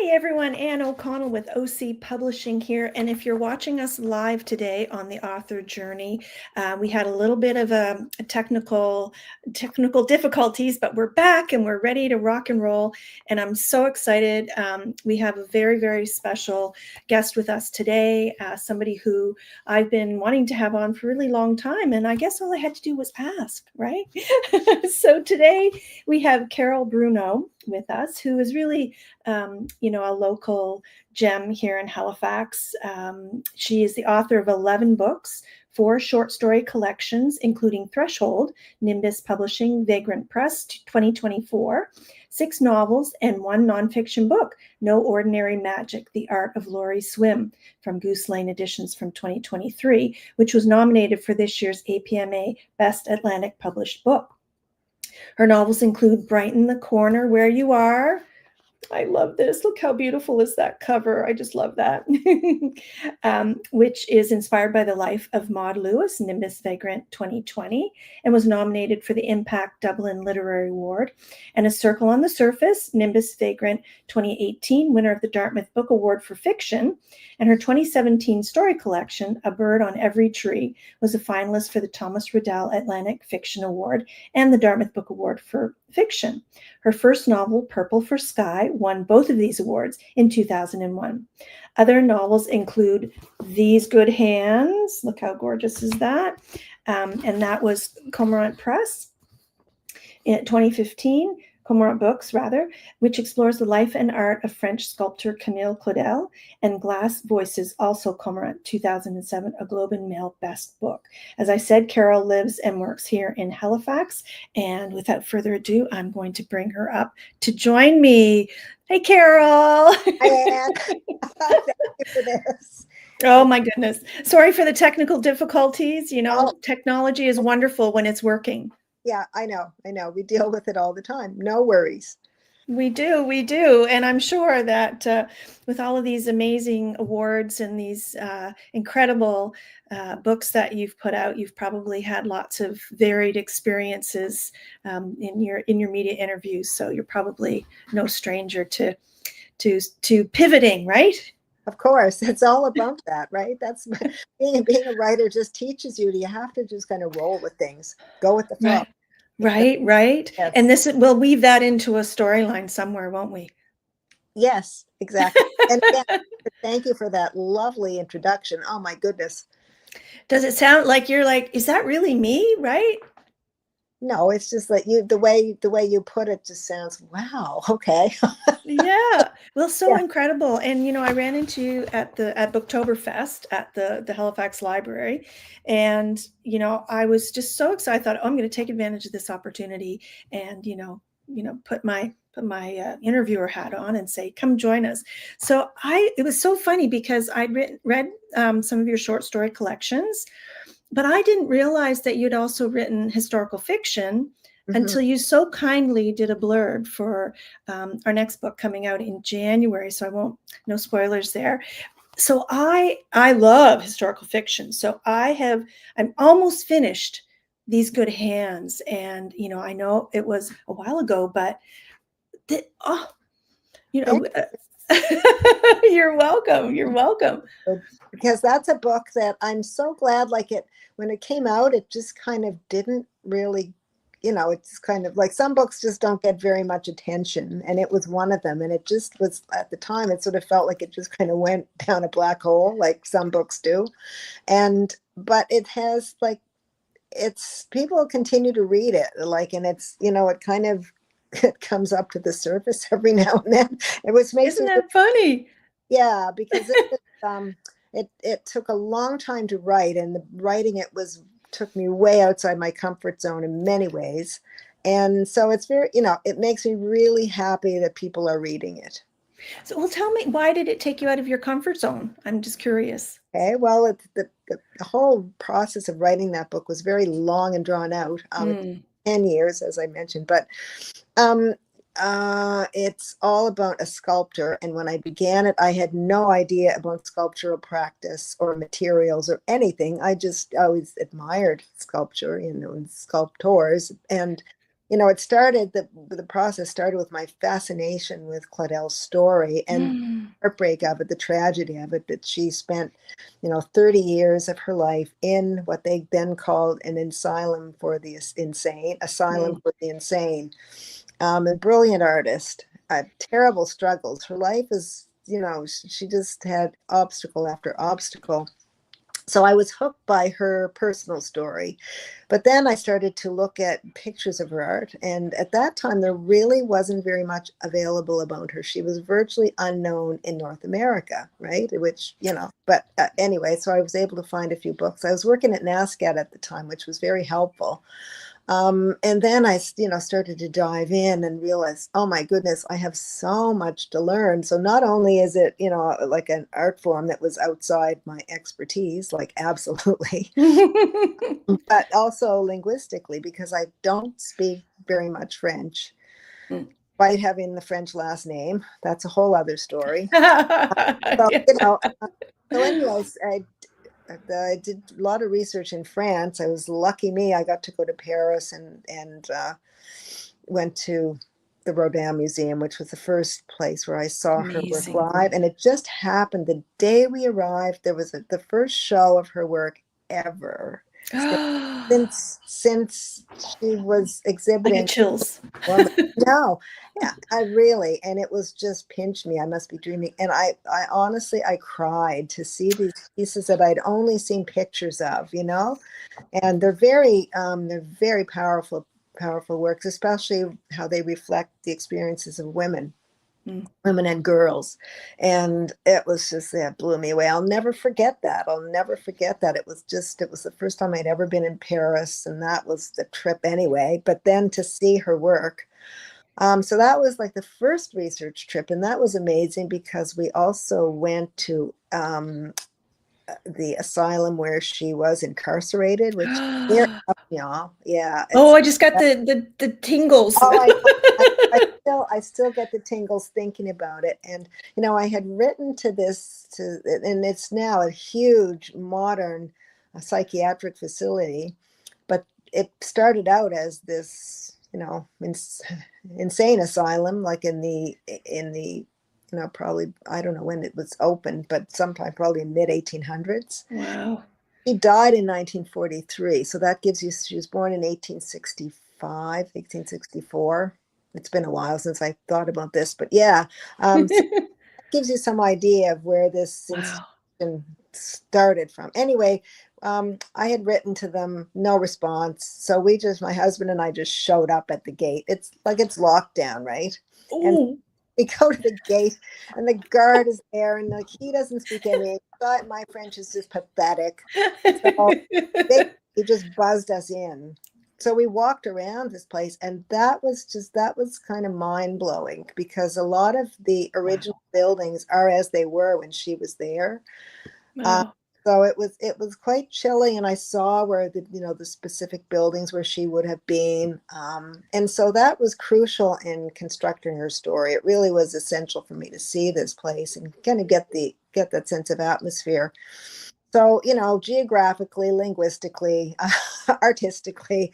Hi everyone, Ann O'Connell with OC Publishing here. And if you're watching us live today on the author journey, we had a little bit of a technical difficulties, but we're back and we're ready to rock and roll. And I'm so excited. We have a very, very special guest with us today, somebody who I've been wanting to have on for a really long time. And I guess all I had to do was ask, right? So today we have Carol Bruneau with us, who is really a local gem here in Halifax. She is the author of 11 books, 4 short story collections, including Threshold, Nimbus Publishing, Vagrant Press, 2024, 6 novels, and 1 nonfiction book, No Ordinary Magic, The Art of 𝐬𝐿 from Goose Lane Editions from 2023, which was nominated for this year's APMA Best Atlantic Published Book. Her novels include Brighten, The Corner Where You Are. I love this. Look how beautiful is that cover. I just love that. Which is inspired by the life of Maud Lewis, Nimbus Vagrant 2020, and was nominated for the Impact Dublin Literary Award. And A Circle on the Surface, Nimbus Vagrant 2018, winner of the Dartmouth Book Award for Fiction. And her 2017 story collection, A Bird on Every Tree, was a finalist for the Thomas Raddall Atlantic Fiction Award and the Dartmouth Book Award for Fiction. Her first novel, Purple for Sky, won both of these awards in 2001. Other novels include These Good Hands. Look how gorgeous is that. And that was Cormorant Press in 2015. Cormorant Books, rather, which explores the life and art of French sculptor Camille Claudel, and Glass Voices, also Cormorant 2007, a Globe and Mail Best Book. As I said, Carol lives and works here in Halifax, and without further ado, I'm going to bring her up to join me. Hey, Carol. Hi, Ann. Thank you for this. Oh, my goodness. Sorry for the technical difficulties. Technology is wonderful when it's working. Yeah, I know. We deal with it all the time. No worries. We do. And I'm sure that with all of these amazing awards and these incredible books that you've put out, you've probably had lots of varied experiences in your media interviews. So you're probably no stranger to pivoting, right? Of course, it's all about that, right? That's being a writer just teaches you. You have to just kind of roll with things, go with the flow. Right. Yes. And we'll weave that into a storyline somewhere, won't we? Yes, exactly. And again, thank you for that lovely introduction. Oh my goodness. Does it sound like you're like, is that really me? Right? No, it's just that the way you put it just sounds, wow, okay. Yeah. Well, so incredible. And I ran into you at Booktoberfest at the Halifax Library, and I was just so excited. I thought, oh, I'm going to take advantage of this opportunity and put my interviewer hat on and say, come join us. So it was so funny because I'd read some of your short story collections, but I didn't realize that you'd also written historical fiction until you so kindly did a blurb for our next book coming out in January. So no spoilers there. So I love historical fiction. So I'm almost finished These Good Hands. And, I know it was a while ago, but you're welcome. Because that's a book that I'm so glad, when it came out, it just kind of didn't really, it's kind of like some books just don't get very much attention. And it was one of them. And it just was, at the time, it sort of felt like it just kind of went down a black hole, like some books do. But it has people continue to read it, and it's, it kind of, it comes up to the surface every now and then. Isn't that funny? Yeah, because it took a long time to write, and the writing took me way outside my comfort zone in many ways. And so it's very, it makes me really happy that people are reading it. So, well, tell me, why did it take you out of your comfort zone? I'm just curious. Okay, well, the whole process of writing that book was very long and drawn out. 10 years, as I mentioned, but it's all about a sculptor. And when I began it, I had no idea about sculptural practice or materials or anything. I just always admired sculpture, and sculptors. And you know, it started, the process started with my fascination with Claudel's story and heartbreak of it, the tragedy of it, that she spent, you know, 30 years of her life in what they then called an asylum for the insane, asylum for the insane. A brilliant artist, terrible struggles. Her life is, you know, she just had obstacle after obstacle. So I was hooked by her personal story. But then I started to look at pictures of her art. And at that time, there really wasn't very much available about her. She was virtually unknown in North America, right? Which, you know, but anyway, so I was able to find a few books. I was working at NASCAD at the time, which was very helpful. And then I, you know, started to dive in and realize, oh my goodness, I have so much to learn. So not only is it, you know, like an art form that was outside my expertise, like absolutely, but also linguistically, because I don't speak very much French. By having the French last name, that's a whole other story. So, you know, so anyways, I did a lot of research in France. I was lucky me. I got to go to Paris and went to the Rodin Museum, which was the first place where I saw her work live. And it just happened the day we arrived, there was the first show of her work ever. Since she was exhibiting. I get chills. No, yeah, I really, and it was just pinched me. I must be dreaming. And I honestly, I cried to see these pieces that I'd only seen pictures of, you know, and they're very powerful works, especially how they reflect the experiences of women. Women and girls. And it was just, it blew me away. I'll never forget that. I'll never forget that. It was the first time I'd ever been in Paris, and that was the trip anyway. But then to see her work. So that was like the first research trip. And that was amazing because we also went to the asylum where she was incarcerated, which near Avignon. Yeah. Oh, I just got the tingles. Oh, I still get the tingles thinking about it. And, you know, I had written and it's now a huge modern psychiatric facility, but it started out as this, you know, insane asylum, like in the, you know, probably, I don't know when it was opened, but sometime probably in mid 1800s. Wow. She died in 1943. So that gives you, she was born in 1864. It's been a while since I thought about this, but yeah, so it gives you some idea of where this institution started from. Anyway, I had written to them, no response. So my husband and I just showed up at the gate. It's like it's locked down, right? Ooh. And we go to the gate and the guard is there and like he doesn't speak any English. But my French is just pathetic. So he just buzzed us in. So we walked around this place, and that was kind of mind-blowing because a lot of the original buildings are as they were when she was there. Wow. So it was quite chilling, and I saw where the specific buildings where she would have been, and so that was crucial in constructing her story. It really was essential for me to see this place and kind of get that sense of atmosphere. So, you know, geographically, linguistically, artistically,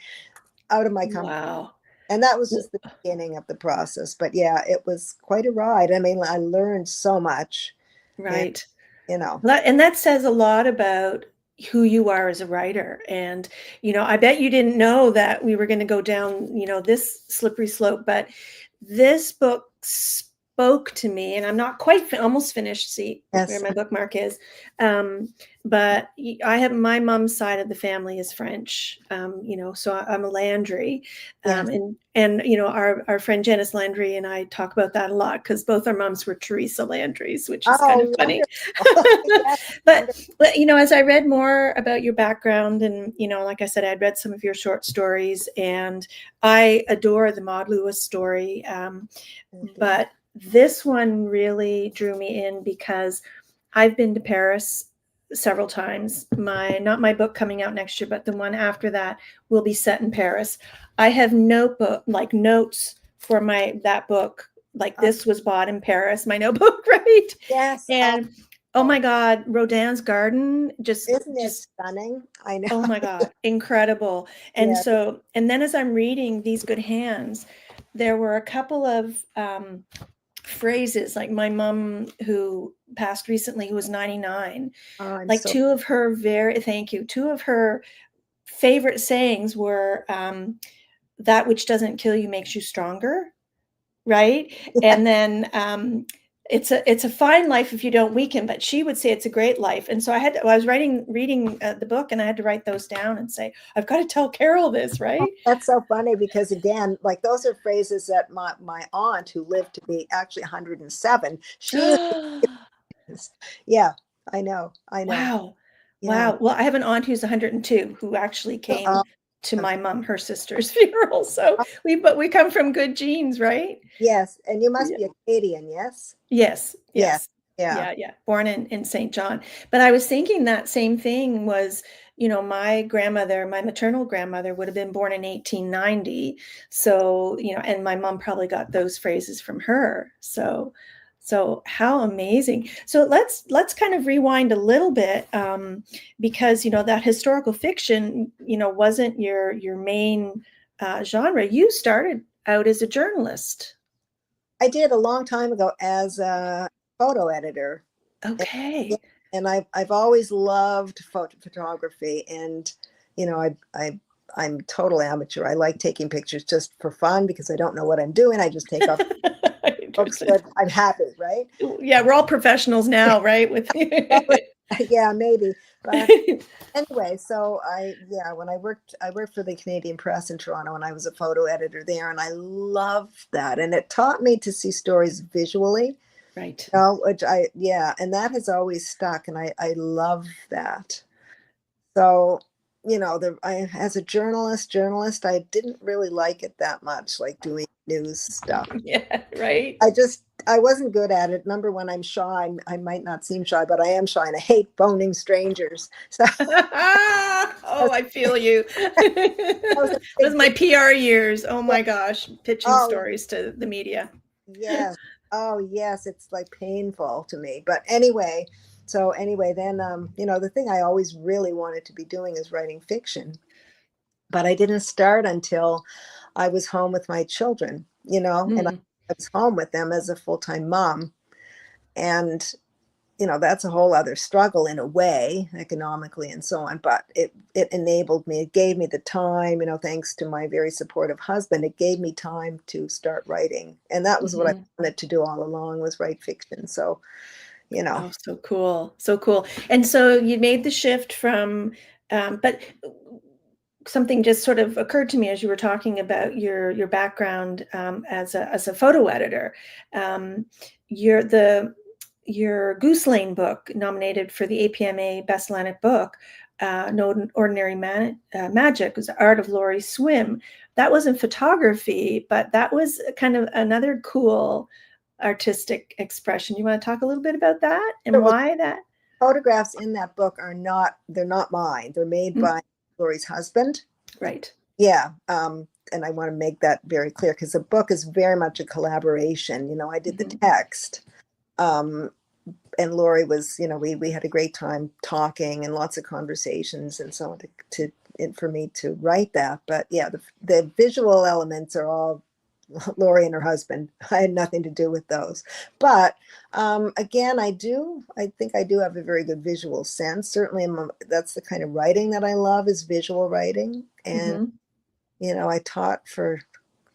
out of my comfort. Wow. And that was just the beginning of the process. But yeah, it was quite a ride. I mean, I learned so much. Right. And, you know. And that says a lot about who you are as a writer. And, you know, I bet you didn't know that we were going to go down, you know, this slippery slope, but this book spoke to me, and I'm not quite almost finished. See where my bookmark is. But I have, my mom's side of the family is French, you know, so I'm a Landry, and you know, our friend Janice Landry and I talk about that a lot because both our moms were Teresa Landrys, which is kind of funny. but you know, as I read more about your background, and you know, like I said, I'd read some of your short stories, and I adore the Maud Lewis story, but this one really drew me in because I've been to Paris several times. Not my book coming out next year, but the one after that will be set in Paris. I have notes for that book. Like this was bought in Paris, my notebook, right? Yes. And Oh my God, Rodin's Garden, Isn't it just stunning? I know. oh my God, incredible. And Yeah. so, and then as I'm reading These Good Hands, there were a couple of phrases, like my mom, who passed recently, who was 99, Oh, I'm like so. two of her thank you, two of her favorite sayings were, that which doesn't kill you makes you stronger, right? Yeah. And then it's a fine life if you don't weaken, but she would say it's a great life. And so I was reading the book, and I had to write those down and say, I've got to tell Carol this, right? That's so funny, because again, like, those are phrases that my aunt, who lived to be actually 107, she was. Yeah, I know. Wow. Yeah. Wow. Well, I have an aunt who's 102 who actually came Uh, to my mom, her sister's funeral. So we come from good genes, right? yes, and you must Yeah. be a Canadian, yes? Yes. Yeah, Yes. yeah. Yeah. Born in St. John. But I was thinking that same thing was, my grandmother, my maternal grandmother, would have been born in 1890. So, and my mom probably got those phrases from her. So how amazing. So let's kind of rewind a little bit, because, that historical fiction, wasn't your main genre. You started out as a journalist. I did a long time ago as a photo editor. And, yeah, Okay. and I've always loved photography, and I'm total amateur. I like taking pictures just for fun, because I don't know what I'm doing. I just take off. Looks good. I'm happy, right? Yeah, we're all professionals now, right? Yeah, maybe. But anyway, so when I worked for the Canadian Press in Toronto, and I was a photo editor there, and I loved that. And it taught me to see stories visually, Right. and that has always stuck, and I love that. So, as a journalist, I didn't really like it that much, like doing news stuff. Yeah, right. I wasn't good at it. Number one, I'm shy. I might not seem shy, but I am shy, and I hate phoning strangers. So Oh, I feel you. that was a Those big, my PR years. Oh yeah. my gosh, pitching Oh, stories to the media. yes. Oh, yes. It's like painful to me. But anyway, then, the thing I always really wanted to be doing is writing fiction. But I didn't start until I was home with my children, and I Mm. was home with them as a full-time mom. And, that's a whole other struggle in a way, economically and so on. But it enabled me, it gave me the time, thanks to my very supportive husband, it gave me time to start writing. And that was what I Mhm. wanted to do all along, was write fiction. So, Oh, so cool. So cool. And so you made the shift from, but something just sort of occurred to me as you were talking about your background, as a photo editor. Your your �𝐫𝐽 book, nominated for the APMA Best Atlantic Book, No Ordinary Magic, was The Art of Laurie Swim. That wasn't photography, but that was kind of another cool artistic expression. You want to talk a little bit about that and certainly, why that? photographs in that book they're not mine. They're made Mm, by Laurie's husband. right. Yeah. And I want to make that very clear, because the book is very much a collaboration. I did the Mhm. text. Um, and Laurie was, we had a great time talking, and lots of conversations and so on, for me to write that. But yeah, the visual elements are all Laurie and her husband. I had nothing to do with those. But again, I think I do have a very good visual sense. Certainly, that's the kind of writing that I love, is visual writing. And, Mhm. I taught for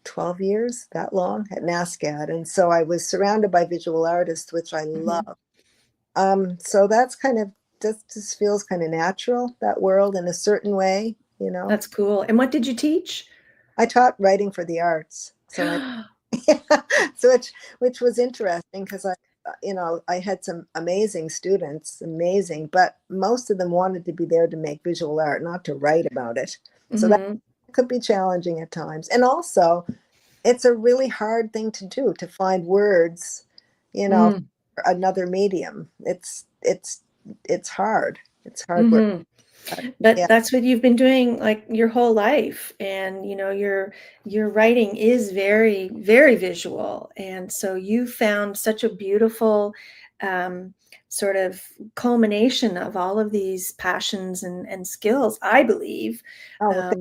12 years, that long, at NASCAD. And so I was surrounded by visual artists, which I Mhm. love. So that's kind of just feels kind of natural, that world, in a certain way. That's cool. And what did you teach? I taught writing for the arts. So so which was interesting, because I had some amazing students, amazing, but most of them wanted to be there to make visual art, not to write about it. So that Mhm. could be challenging at times. And also, it's a really hard thing to do, to find words, Mm. for another medium. It's hard. It's hard work. Mhm. But But yeah. that's what you've been doing like your whole life. And your writing is very, very visual. And so you found such a beautiful sort of culmination of all of these passions and skills, I believe. Oh, well,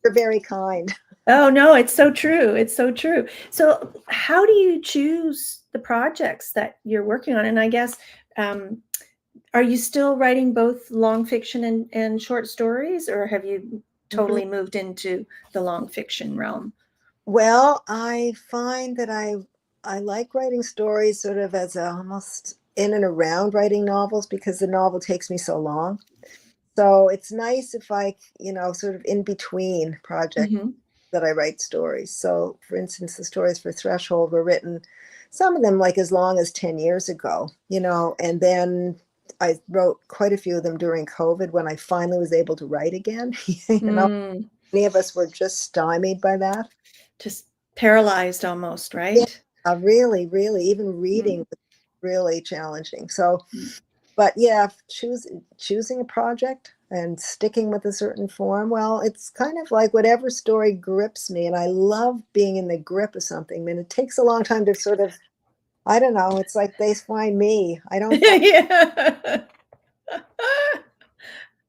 you're very kind. Oh, no, it's so true. It's so true. So how do you choose the projects that you're working on? And I guess, are you still writing both long fiction and short stories, or have you totally moved into the long fiction realm? Well, I find that I like writing stories sort of as almost in and around writing novels, because the novel takes me so long. So it's nice if I, sort of in between projects that I write stories. So for instance, the stories for Threshold were written, some of them like as long as 10 years ago, and then I wrote quite a few of them during COVID when I finally was able to write again. Many of us were just stymied by that. Just paralyzed almost, right? Yeah, really, really, even reading was really challenging. So, but yeah, choosing a project and sticking with a certain form, well, it's kind of like whatever story grips me, and I love being in the grip of something. And it takes a long time to sort of, I don't know, it's like they find me. I don't find Yeah.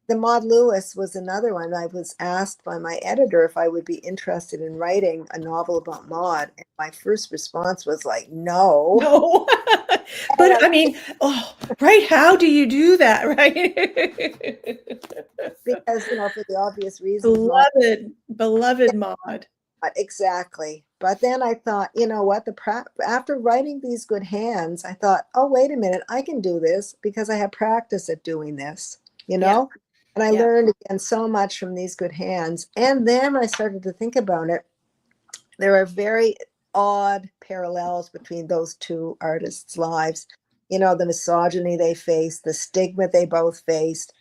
The Maud Lewis was another one. I was asked by my editor if I would be interested in writing a novel about Maud, and my first response was like, no. No. But I mean, right, how do you do that, right? Because, for the obvious reasons. Beloved Maud. Exactly. But then I thought, you know what, after writing These Good Hands, I thought, oh, wait a minute, I can do this because I have practice at doing this, Yeah. And I learned again so much from These Good Hands. And then I started to think about it. There are very odd parallels between those two artists' lives. The misogyny they faced, the stigma they both faced,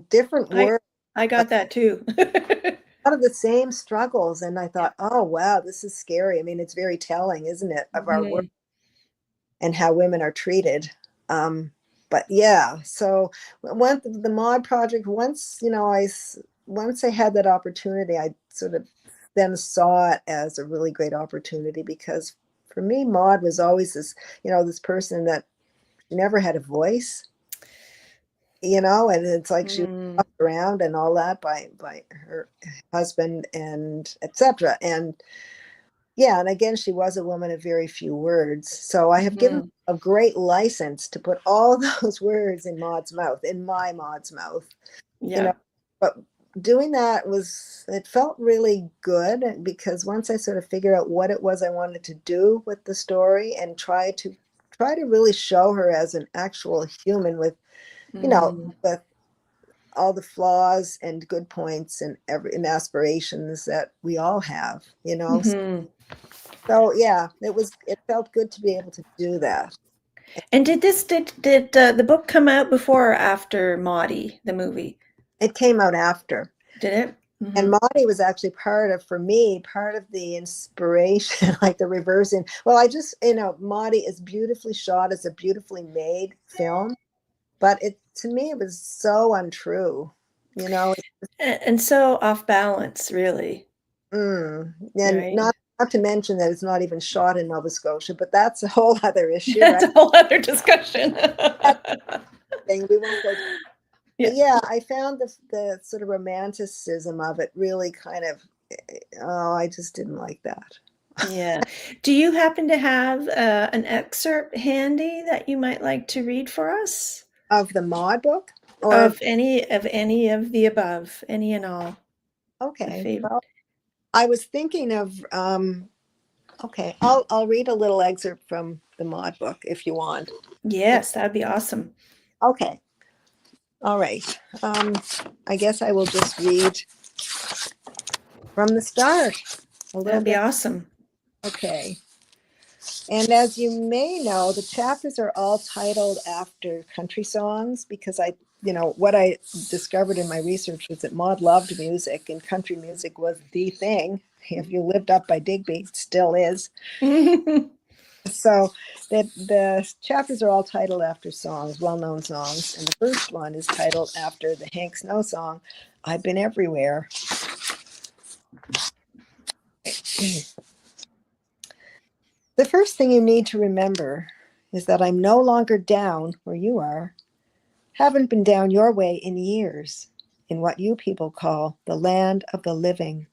different words. I got that too. A lot of the same struggles. And I thought, oh, wow, this is scary. I mean, it's very telling, isn't it, of our work and how women are treated. But yeah, so the Maud project, once I had that opportunity, I sort of then saw it as a really great opportunity, because for me, Maud was always this person that never had a voice, and it's like she was walked around and all that by her husband and etc. And yeah, and again, she was a woman of very few words. So I have given a great license to put all those words in Maud's mouth, in my Maud's mouth. Yeah. But doing that it felt really good, because once I sort of figured out what it was I wanted to do with the story and try to really show her as an actual human with, with all the flaws and good points and aspirations that we all have, So yeah, it felt good to be able to do that. And did the book come out before or after Maudie, the movie? It came out after. Did it? And Maudie was actually part of the inspiration, like the reversing. Well, Maudie is beautifully shot, it's a beautifully made film, but to me, it was so untrue, And so off balance, really. And right? not to mention that it's not even shot in Nova Scotia, but that's a whole other issue. That's a whole other discussion. Thing we won't go. But yeah, I found the sort of romanticism of it really kind of, I just didn't like that. Yeah. Do you happen to have an excerpt handy that you might like to read for us? Of the Maud book? Or of any of the above, any and all? Okay. Well, I was thinking of, okay, I'll read a little excerpt from the Maud book if you want. Yes, that'd be awesome. Okay. All right. I guess I will just read from the start. That'd be awesome. Okay. And as you may know, the chapters are all titled after country songs, because what I discovered in my research was that Maud loved music, and country music was the thing. If you lived up by Digby, it still is. So the chapters are all titled after songs, well-known songs. And the first one is titled after the Hank Snow song, I've Been Everywhere. The first thing you need to remember is that I'm no longer down where you are. Haven't been down your way in years, in what you people call the land of the living.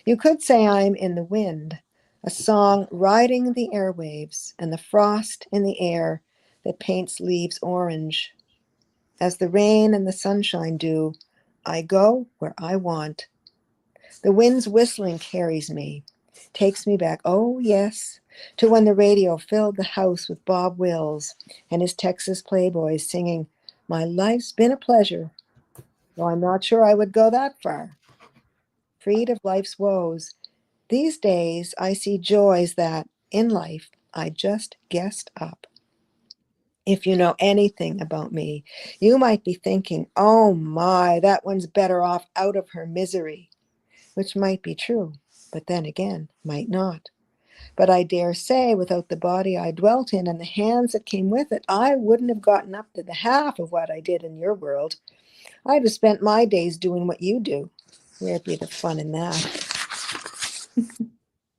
You could say I'm in the wind, a song riding the airwaves and the frost in the air that paints leaves orange. As the rain and the sunshine do, I go where I want. The wind's whistling carries me, takes me back, oh yes, to when the radio filled the house with Bob Wills and his Texas Playboys singing, "My life's been a pleasure, though I'm not sure I would go that far." Freed of life's woes, these days I see joys that, in life, I just guessed up. If you know anything about me, you might be thinking, oh my, that one's better off out of her misery, which might be true, but then again, might not. But I dare say, without the body I dwelt in and the hands that came with it, I wouldn't have gotten up to the half of what I did in your world. I'd have spent my days doing what you do. Where'd be the fun in that?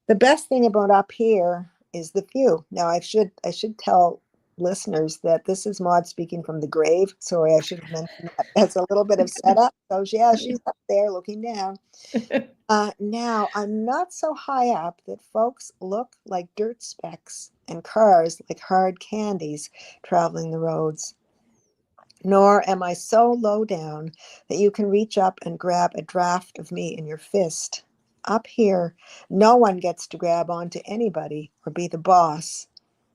The best thing about up here is the view. Now, I should tell listeners that this is Maud speaking from the grave. Sorry, I should have mentioned that. It's a little bit of setup. So yeah, she's up there looking down. Now, I'm not so high up that folks look like dirt specks and cars like hard candies traveling the roads. Nor am I so low down that you can reach up and grab a draft of me in your fist. Up here, no one gets to grab onto anybody or be the boss.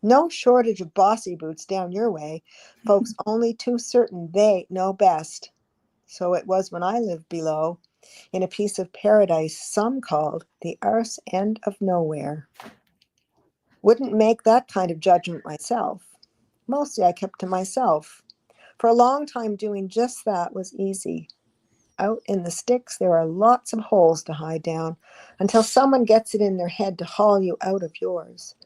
No shortage of bossy boots down your way, folks only too certain they know best. So it was when I lived below, in a piece of paradise some called the arse end of nowhere. Wouldn't make that kind of judgment myself. Mostly I kept to myself. For a long time doing just that was easy. Out in the sticks there are lots of holes to hide down until someone gets it in their head to haul you out of yours.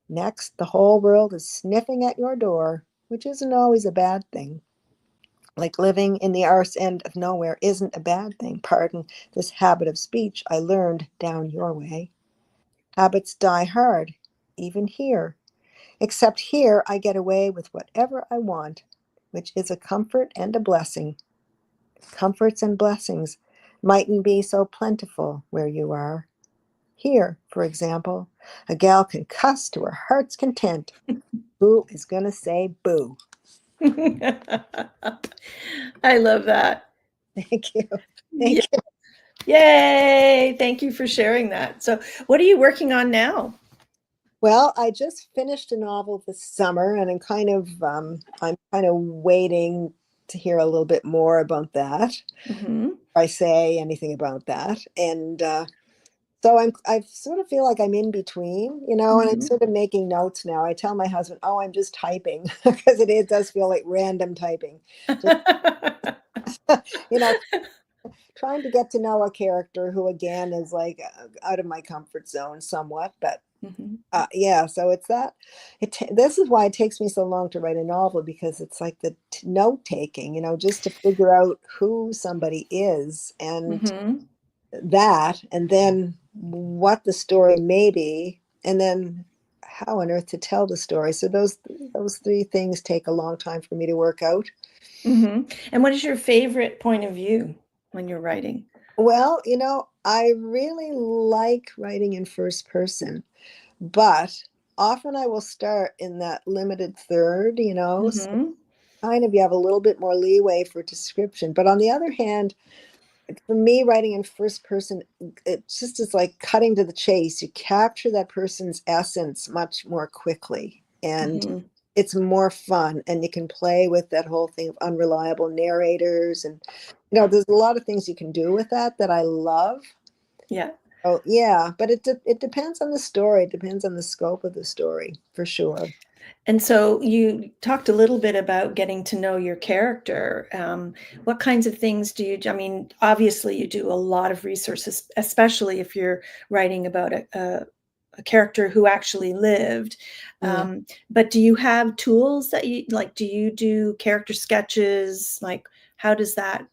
Next, the whole world is sniffing at your door, which isn't always a bad thing. Like living in the arse end of nowhere isn't a bad thing. Pardon this habit of speech I learned down your way. Habits die hard, even here. Except here I get away with whatever I want, which is a comfort and a blessing. Comforts and blessings mightn't be so plentiful where you are. Here, for example, a gal can cuss to her heart's content. Who is going to say boo? I love that. Thank you. Yeah. Thank you. Yay. Thank you for sharing that. So what are you working on now? Well, I just finished a novel this summer, and I'm kind of waiting to hear a little bit more about that. Mm-hmm. If I say anything about that, and so I sort of feel like I'm in between, and I'm sort of making notes now. I tell my husband, "Oh, I'm just typing," because it does feel like random typing. Just, trying to get to know a character who, again, is like out of my comfort zone somewhat, but. Mm-hmm. Yeah, so it's that. This is why it takes me so long to write a novel, because it's like the note taking, just to figure out who somebody is and Mm-hmm. that, and then what the story may be, and then how on earth to tell the story. So those three things take a long time for me to work out. Mm-hmm. And what is your favorite point of view when you're writing? Well, I really like writing in first person. But often I will start in that limited third, so Mm-hmm. kind of you have a little bit more leeway for description. But on the other hand, for me, writing in first person, it just is like cutting to the chase. You capture that person's essence much more quickly, and Mm-hmm. it's more fun, and you can play with that whole thing of unreliable narrators. And, there's a lot of things you can do with that I love. Yeah. Oh, yeah, but it depends on the story. It depends on the scope of the story, for sure. And so you talked a little bit about getting to know your character. What kinds of things do you, I mean, obviously you do a lot of research, especially if you're writing about a character who actually lived. Yeah. But do you have tools that you, like, do you do character sketches? Like, how does that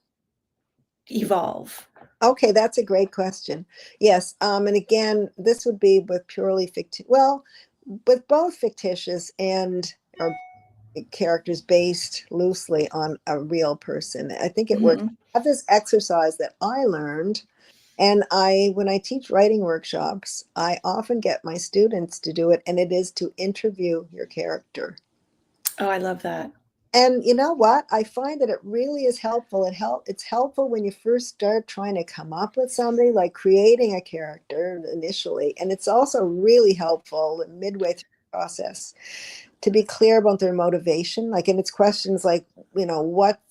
evolve? Okay, that's a great question. Yes, and again, this would be with purely fictive. Well, with both fictitious and or characters based loosely on a real person. I think it works. Mhm. I have this exercise that I learned, and when I teach writing workshops, I often get my students to do it, and it is to interview your character. Oh, I love that. And you know what? I find that it really is helpful. It's helpful when you first start trying to come up with somebody, like creating a character initially. And it's also really helpful midway through the process to be clear about their motivation. Like, and it's questions like, what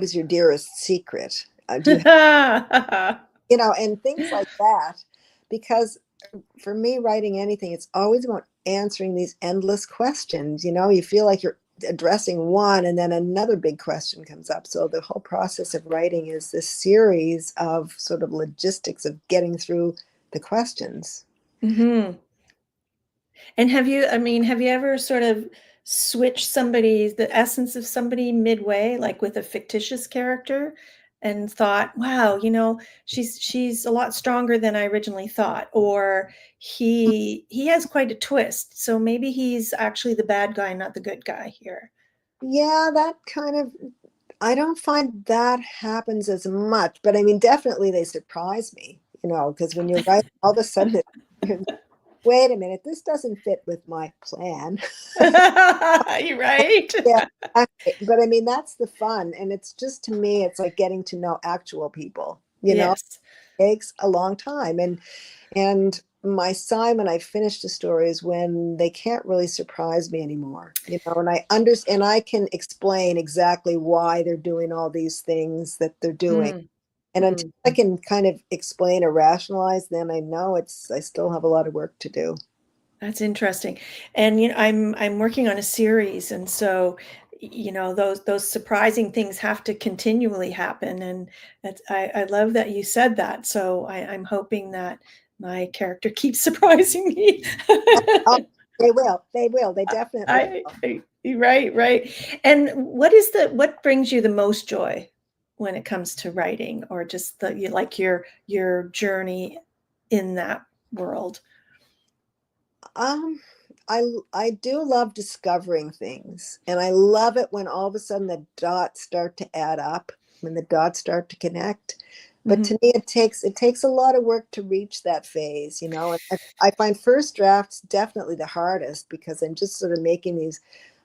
is your dearest secret? Do you and things like that. Because for me, writing anything, it's always about answering these endless questions. You feel like you're addressing one and then another big question comes up. So the whole process of writing is this series of sort of logistics of getting through the questions. Mhm. And have you ever sort of switched the essence of somebody midway, like with a fictitious character, and thought, wow, she's a lot stronger than I originally thought, or he has quite a twist, so maybe he's actually the bad guy, not the good guy here. Yeah, that kind of, I don't find that happens as much, but I mean, definitely they surprise me, because when you write, all of a sudden, wait a minute, this doesn't fit with my plan. You're right. Yeah, but I mean, that's the fun. And it's just, to me, it's like getting to know actual people, Yes. it takes a long time. And my sign when I finish the story is when they can't really surprise me anymore, and I understand, and I can explain exactly why they're doing all these things that they're doing. Mm. And until Mm. I can kind of explain or rationalize, then I know I still have a lot of work to do. That's interesting. And I'm working on a series, and so those surprising things have to continually happen. And I love that you said that. So I'm hoping that my character keeps surprising me. Oh, they definitely will. Right, right. And what brings you the most joy when it comes to writing, or just your journey in that world? Um, I do love discovering things, and I love it when all of a sudden the dots start to add up, when the dots start to connect. But Mhm. to me, it takes a lot of work to reach that phase, And I find first drafts definitely the hardest, because I'm just sort of making these.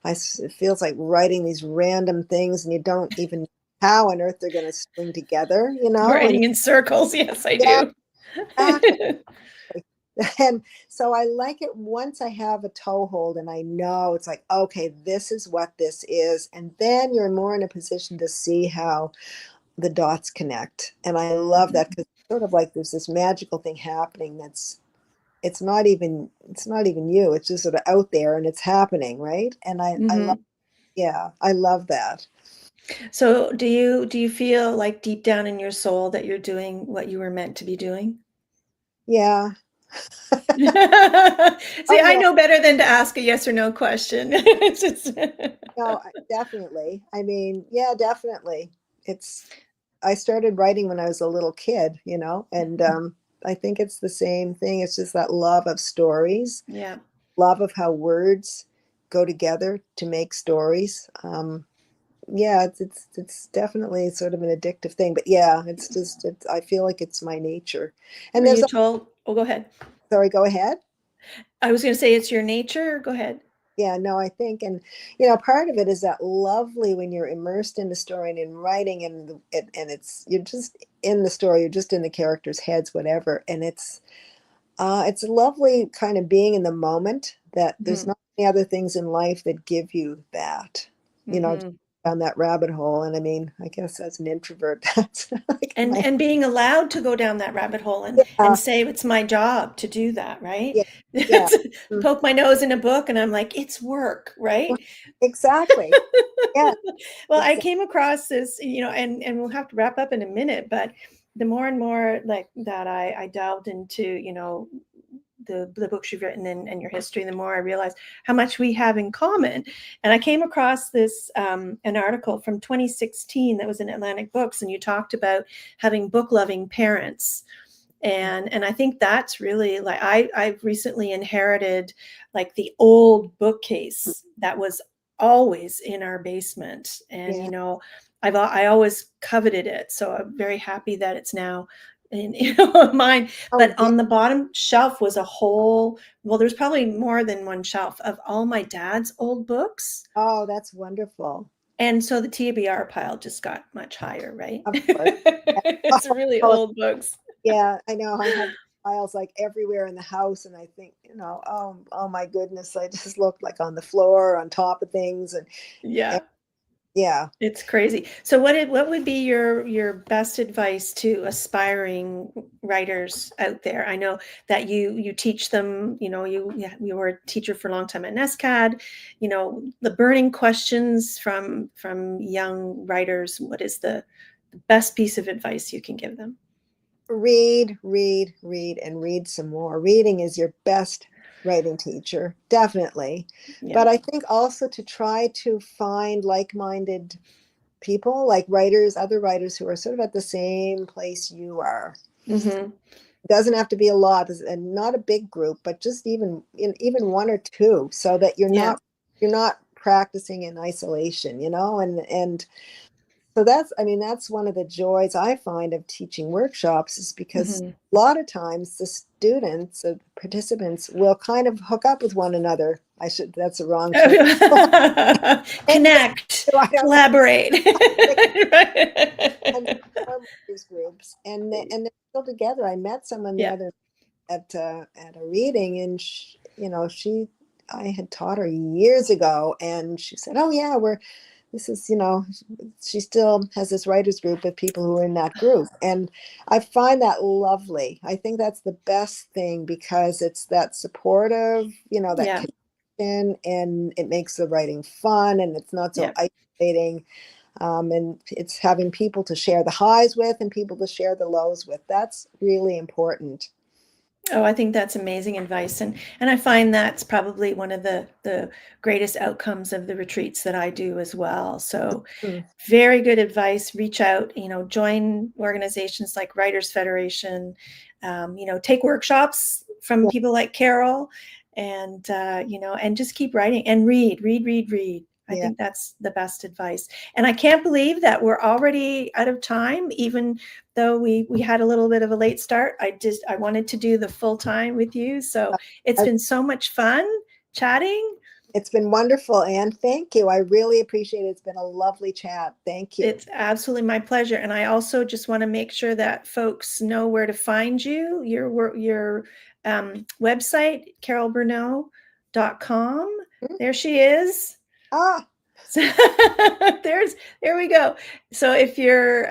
It feels like writing these random things, and you don't even know how on earth they're going to string together, And Writing in circles, yes, I yeah, do. exactly. And so I like it once I have a toehold and I know it's like, okay, this is what this is. And then you're more in a position to see how the dots connect. And I love that, because it's sort of like there's this magical thing happening it's not even you. It's just sort of out there and it's happening, right? And I love, Mhm. yeah, I love that. So do you feel like deep down in your soul that you're doing what you were meant to be doing? Yeah. See, Oh I yeah. know better than to ask a yes or no question. It's just No, definitely. I mean, yeah, definitely. I started writing when I was a little kid, and I think it's the same thing. It's just that love of stories, Yeah. love of how words go together to make stories. Yeah, it's definitely sort of an addictive thing, but yeah, I feel like it's my nature. And Were there's you told? Oh, go ahead. sorry, go ahead. I was going to say it's your nature. Go ahead. Yeah, no, I think, and part of it is that lovely when you're immersed in the story and in writing, and you're just in the story, you're just in the characters' heads, whatever, and it's a lovely kind of being in the moment, that there's Mhm. not many other things in life that give you that, Mhm. down that rabbit hole. And I mean, I guess as an introvert, that's like my, And being allowed to go down that rabbit hole and yeah, say it's my job to do that, right? yeah, yeah, mm, Poke my nose in a book and I'm like, it's work, right? exactly, yeah, Well, I exactly. came across this, and we'll have to wrap up in a minute, but the more and more like that I delved into, the books you've written and your history, the more I realized how much we have in common. And I came across this an article from 2016 that was in Atlantic Books, and you talked about having book loving parents. And I think that's really like, I've recently inherited like the old bookcase that was always in our basement. And, Yeah. you know, I always coveted it. So I'm very happy that it's now in mine. Oh, But yeah. on the bottom shelf was a whole, well, there's probably more than one shelf of all my dad's old books. Oh, that's wonderful. And so the TBR pile just got much higher, right? Of course. It's really Oh, old books. yeah, I know. I have files like everywhere in the house, and I think, oh my goodness, I just looked like on the floor, on top of things, and Yeah, yeah. it's crazy. So what would be your best advice to aspiring writers out there? I know that you teach them, you know, you were a teacher for a long time at NSCAD, you know, the burning questions from young writers. What is the best piece of advice you can give them? Read, read, read, and read some more. Reading is your best writing teacher, definitely. Yeah. But I think also to try to find like-minded people, like writers, other writers who are sort of at the same place you are. Mm-hmm. It doesn't have to be a lot, and not a big group, but just even one or two, so that Yeah. you're not practicing in isolation, and so that's one of the joys I find of teaching workshops, is because Mm-hmm. a lot of times the students, the participants, will kind of hook up with one another. That's the wrong term. Connect, So I don't collaborate. and form these groups, and they're still together. I met someone the Yeah. other at a reading, and I had taught her years ago, and she said, "Oh yeah, this is, she still has this writers group of people who are in that group." And I find that lovely. I think that's the best thing, because it's that supportive, that Yeah. connection, and it makes the writing fun, and it's not so Yeah. isolating. And it's having people to share the highs with and people to share the lows with. That's really important. Oh, I think that's amazing advice. And I find that's probably one of the greatest outcomes of the retreats that I do as well. So Mm. very good advice. Reach out, you know, join organizations like Writers Federation, you know, take workshops from Yeah. people like Carol, and, you know, and just keep writing and read, read, read, read. I Yeah. think that's the best advice. And I can't believe that we're already out of time, even though we had a little bit of a late start. I wanted to do the full time with you. So it's I- been so much fun chatting. It's been wonderful, Anne. Thank you. I really appreciate it. It's been a lovely chat. Thank you. It's absolutely my pleasure. And I also just want to make sure that folks know where to find you, your website, 𝐿_Bruneau.com. Mhm. There she is. Ah, So there we go. So if you're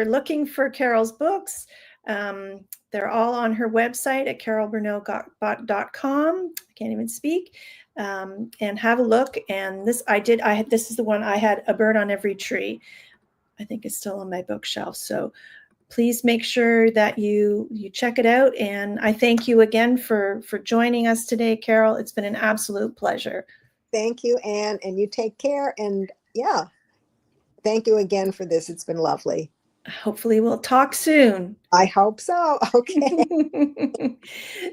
looking for Carol's books, they're all on her website at 𝐿_Bruneau.com. I can't even speak. And have a look. And this is the one I had, A Bird on Every Tree. I think it's still on my bookshelf. So please make sure that you check it out. And I thank you again for joining us today, Carol. It's been an absolute pleasure. thank you, Anne. And you take care. And yeah, thank you again for this. It's been lovely. Hopefully we'll talk soon. I hope so. Okay.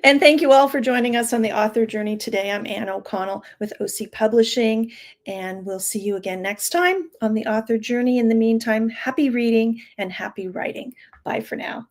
And thank you all for joining us on the author journey today. I'm Anne O'Connell with OC Publishing, and we'll see you again next time on the author journey. In the meantime, happy reading and happy writing. Bye for now.